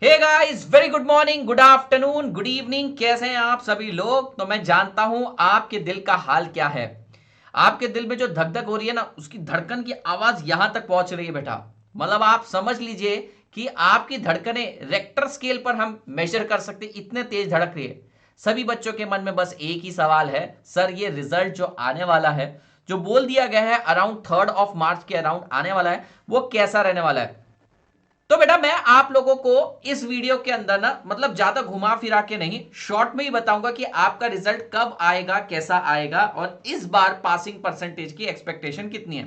हे guys, very good morning, good afternoon, good evening. कैसे हैं आप सभी लोग? तो मैं जानता हूं आपके दिल का हाल क्या है। आपके दिल में जो धक धक हो रही है ना, उसकी धड़कन की आवाज यहां तक पहुंच रही है बेटा। मतलब आप समझ लीजिए कि आपकी धड़कनें रेक्टर स्केल पर हम मेजर कर सकते, इतने तेज धड़क रही है। सभी बच्चों के मन में बस एक ही सवाल है, सर ये रिजल्ट जो आने वाला है, जो बोल दिया गया है अराउंड 3 मार्च के अराउंड आने वाला है, वो कैसा रहने वाला है। तो बेटा मैं आप लोगों को इस वीडियो के अंदर ना, मतलब ज्यादा घुमा फिरा के नहीं, शॉर्ट में ही बताऊंगा कि आपका रिजल्ट कब आएगा, कैसा आएगा, और इस बार पासिंग परसेंटेज की एक्सपेक्टेशन कितनी है।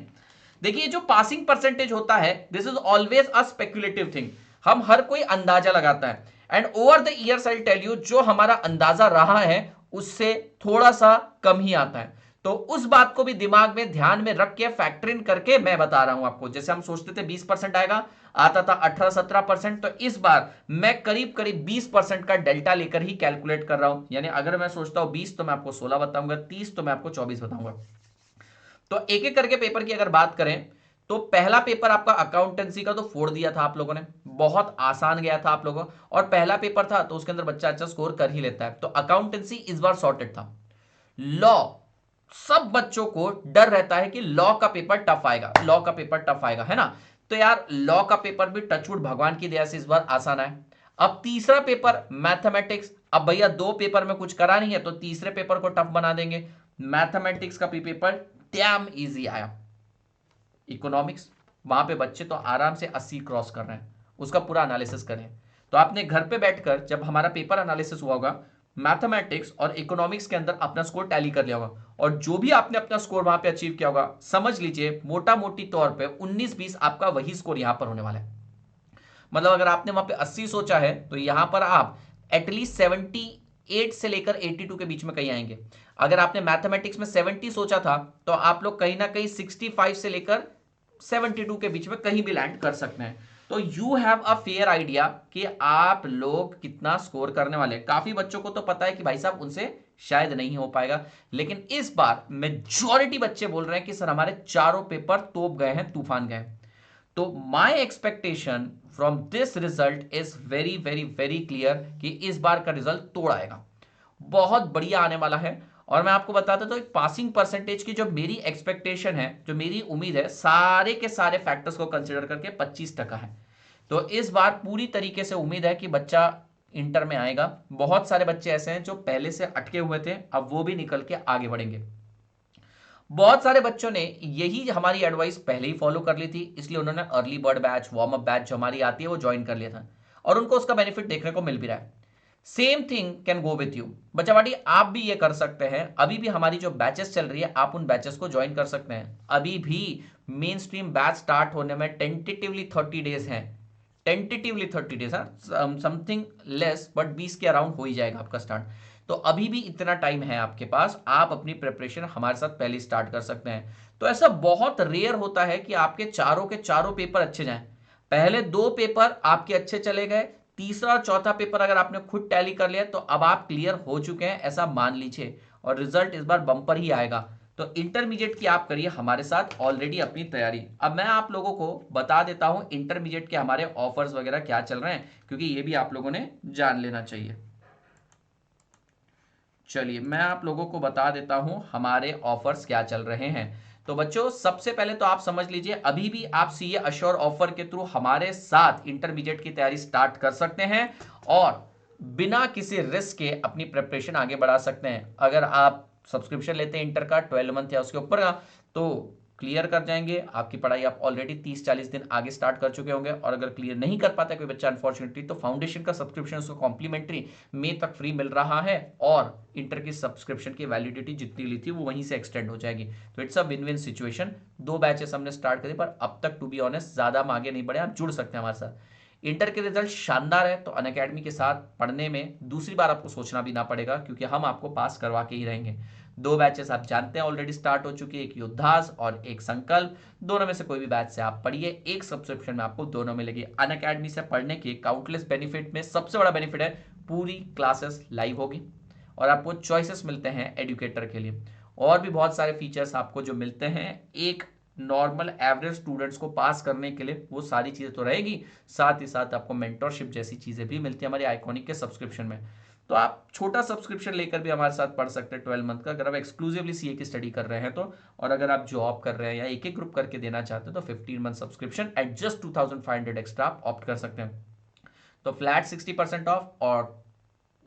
देखिए, जो पासिंग परसेंटेज होता है, this is always a speculative thing. हम हर कोई अंदाजा लगाता है, and over the years I tell you, जो हमारा अंदाजा रहा है उससे थोड़ा सा कम ही आता है। तो उस बात को भी दिमाग में ध्यान में रख के फैक्टर इन करके मैं बता रहा हूं आपको। जैसे हम सोचते थे 20% आएगा, आता था 18-17%, तो इस बार मैं करीब करीब 20% का डेल्टा लेकर ही कैलकुलेट कर रहा हूं। यानी अगर मैं सोचता हूं 20 तो मैं आपको 16 बताऊंगा, 30 तो मैं आपको 24 बताऊंगा। तो एक एक करके पेपर की अगर बात करें, तो पहला पेपर आपका अकाउंटेंसी का तो फोड़ दिया था आप लोगों ने, बहुत आसान गया था आप लोगों। और पहला पेपर था तो उसके अंदर बच्चा अच्छा स्कोर कर ही लेता है, तो अकाउंटेंसी इस बार सॉर्टेड था। लॉ, सब बच्चों को डर रहता है कि लॉ का पेपर टफ आएगा, लॉ का पेपर टफ आएगा, है ना। तो यार लॉ का पेपर भी टचवुड भगवान की दया से इस बार आसान है। अब तीसरा पेपर मैथमेटिक्स, अब भैया दो पेपर में कुछ करा नहीं है तो तीसरे पेपर को टफ बना देंगे। मैथमेटिक्स का भी पेपर डैम इजी आया। इकोनॉमिक्स, वहां पे बच्चे तो आराम से 80 क्रॉस कर रहे हैं, उसका पूरा एनालिसिस करें। तो आपने घर पे बैठकर जब हमारा पेपर एनालिसिस हुआ होगा, मैथमेटिक्स और इकोनॉमिक्स के अंदर अपना स्कोर टैली कर लिया होगा, और जो भी आपने अपना स्कोर वहां पे अचीव किया होगा, समझ लीजिए मोटा मोटी तौर पे 19-20 आपका वही स्कोर यहां पर होने वाला है। मतलब अगर आपने वहां पे 80 सोचा है तो यहां पर आप एटलीस्ट 78 से लेकर 82 के बीच में कहीं आएंगे। अगर आपने मैथमेटिक्स में 70 सोचा था तो आप लोग कहीं ना कहीं 65 से लेकर 72 के बीच में कहीं भी लैंड कर सकते हैं। तो you have a fair idea कि आप लोग कितना स्कोर करने वाले हैं। काफी बच्चों को तो पता है कि भाई साहब उनसे शायद नहीं हो पाएगा, लेकिन इस बार मेजॉरिटी बच्चे बोल रहे हैं कि सर हमारे चारों पेपर तोप गए हैं, तूफान गए हैं। तो my expectation from this result is very very very clear कि इस बार का रिजल्ट तोड़ आएगा, बहुत बढ़िया आने वाला है। और मैं आपको बताता तो पासिंग परसेंटेज की जो मेरी एक्सपेक्टेशन है, जो मेरी उम्मीद है, सारे के सारे फैक्टर्स को कंसिडर करके 25% है। तो इस बार पूरी तरीके से उम्मीद है कि बच्चा इंटर में आएगा। बहुत सारे बच्चे ऐसे हैं जो पहले से अटके हुए थे, अब वो भी निकल के आगे बढ़ेंगे। बहुत सारे बच्चों ने यही हमारी एडवाइस पहले ही फॉलो कर ली थी, इसलिए उन्होंने early bird batch, warm up batch जो हमारी आती है वो ज्वाइन कर लिया था, और उनको उसका बेनिफिट देखने को मिल भी रहा है। Same thing can go with you बच्चावाटी, आप भी ये कर सकते हैं। अभी भी हमारी जो बैचेस चल रही है, आप उन बैचेस को ज्वाइन कर सकते हैं। अभी भी मेन स्ट्रीम बैच स्टार्ट होने में टेंटेटिवली 30 डेज हैं, टेंटेटिवली 30 डेज है, समथिंग लेस, बट 20 के अराउंड हो ही जाएगा आपका स्टार्ट। तो अभी भी इतना टाइम है आपके पास, आप अपनी प्रिपरेशन हमारे साथ पहले स्टार्ट कर सकते हैं। तो ऐसा बहुत रेयर होता है कि आपके चारों के चारों पेपर अच्छे जाएं। पहले दो पेपर आपके अच्छे चले गए, तीसरा और चौथा पेपर अगर आपने खुद टैली कर लिया तो अब आप क्लियर हो चुके हैं, ऐसा मान लीजिए। और रिजल्ट इस बार बम्पर ही आएगा। तो इंटरमीडिएट की आप करिए हमारे साथ ऑलरेडी अपनी तैयारी। अब मैं आप लोगों को बता देता हूं इंटरमीडिएट के हमारे ऑफर्स वगैरह क्या चल रहे हैं, क्योंकि ये भी आप लोगों ने जान लेना चाहिए। चलिए मैं आप लोगों को बता देता हूं हमारे ऑफर्स क्या चल रहे हैं। तो बच्चों सबसे पहले तो आप समझ लीजिए, अभी भी आप सीए अश्योर ऑफर के थ्रू हमारे साथ इंटरमीडिएट की तैयारी स्टार्ट कर सकते हैं, और बिना किसी रिस्क के अपनी प्रिपरेशन आगे बढ़ा सकते हैं। अगर आप सब्सक्रिप्शन लेते हैं इंटर का 12 मंथ या उसके ऊपर का, तो क्लियर कर जाएंगे आपकी पढ़ाई। आप ऑलरेडी 30-40 दिन आगे स्टार्ट कर चुके होंगे, और अगर क्लियर नहीं कर पाता कोई बच्चा अनफॉर्चुनेटली, तो फाउंडेशन का सब्सक्रिप्शन उसको कॉम्प्लीमेंट्री मई तक फ्री मिल रहा है, और इंटर की सब्सक्रिप्शन की वैलिडिटी जितनी ली थी वो वहीं से एक्सटेंड हो जाएगी। तो it's a win win situation. दो बैचेस हमने स्टार्ट करे, पर अब तक टू बी ऑनेस्ट ज्यादा हम आगे नहीं बढ़े, आप जुड़ सकते हैं हमारे साथ। इंटर के रिजल्ट शानदार है तो अनअकैडमी के साथ पढ़ने में दूसरी बार आपको सोचना भी ना पड़ेगा, क्योंकि हम आपको पास करवा के ही रहेंगे। दो बैचेस आप जानते हैं ऑलरेडी स्टार्ट हो चुकी है, एक योद्धास और एक संकल्प। दोनों में से कोई भी बैच से आप पढ़िए, एक सब्सक्रिप्शन में आपको दोनों मिलेगी। अनअकैडमी से पढ़ने के काउंटलेस बेनिफिट में सबसे बड़ा बेनिफिट है पूरी क्लासेस लाइव होगी, और आपको चॉइसेस मिलते हैं एडुकेटर के लिए। और भी बहुत सारे फीचर्स आपको जो मिलते हैं, एक नॉर्मल एवरेज स्टूडेंट्स को पास करने के लिए वो सारी चीज़ें तो रहेगी, साथ ही साथ आपको मेंटरशिप जैसी चीज़ें भी मिलती है हमारे आइकॉनिक के सब्सक्रिप्शन में। तो आप छोटा सब्सक्रिप्शन लेकर भी हमारे साथ पढ़ सकते हैं 12 मंथ का, अगर आप एक्सक्लूसिवली सीए की स्टडी कर रहे हैं तो। और अगर आप जॉब कर रहे हैं या एक एक ग्रुप करके देना चाहते हैं तो 15 month subscription eight just 2500 extra आप ऑप्ट कर सकते हैं। तो फ्लैट 60% ऑफ, और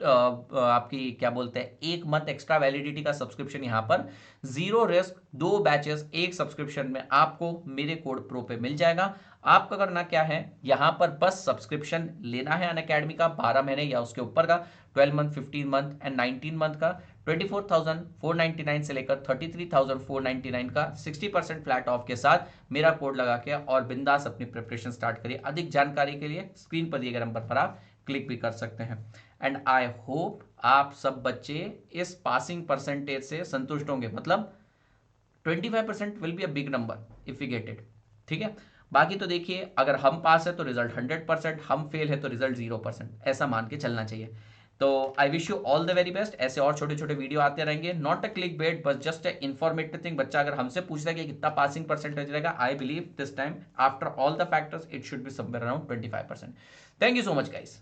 आपकी क्या बोलते हैं, एक मंथ एक्स्ट्रा वैलिडिटी का सब्सक्रिप्शन यहाँ पर, जीरो रिस्क, 2 बैचेस एक सब्सक्रिप्शन में आपको मेरे कोड प्रो पे मिल जाएगा। आपका करना क्या है, यहाँ पर बस सब्सक्रिप्शन लेना है अनअकैडमी का 12 महीने या उसके ऊपर का, 12 मंथ, 15 मंथ एंड 19 मंथ का, 24,499 से लेकर 33,499 का 60% फ्लैट ऑफ के साथ मेरा कोड लगा के और बिंदास अपनी प्रिपरेशन स्टार्ट करिए। अधिक जानकारी के लिए स्क्रीन पर दिए गए नंबर पर आप क्लिक भी कर सकते हैं। एंड आई होप आप सब बच्चे इस पासिंग परसेंटेज से संतुष्ट होंगे, मतलब 25% will be a big number if you get it. ठीक है, बाकी तो देखिए, अगर हम पास है तो रिजल्ट 100%, हम फेल है तो रिजल्ट 0%, ऐसा मान के चलना चाहिए। तो I wish you all the very best. ऐसे और छोटे छोटे वीडियो आते रहेंगे, नॉट अ क्लिक बेट, बस जस्ट अ इन्फॉर्मेटिव थिंग। बच्चा अगर हमसे पूछता है कि कितना पासिंग परसेंटेज रहेगा, I believe this time after all the factors it should be somewhere around 25%। Thank you so much guys.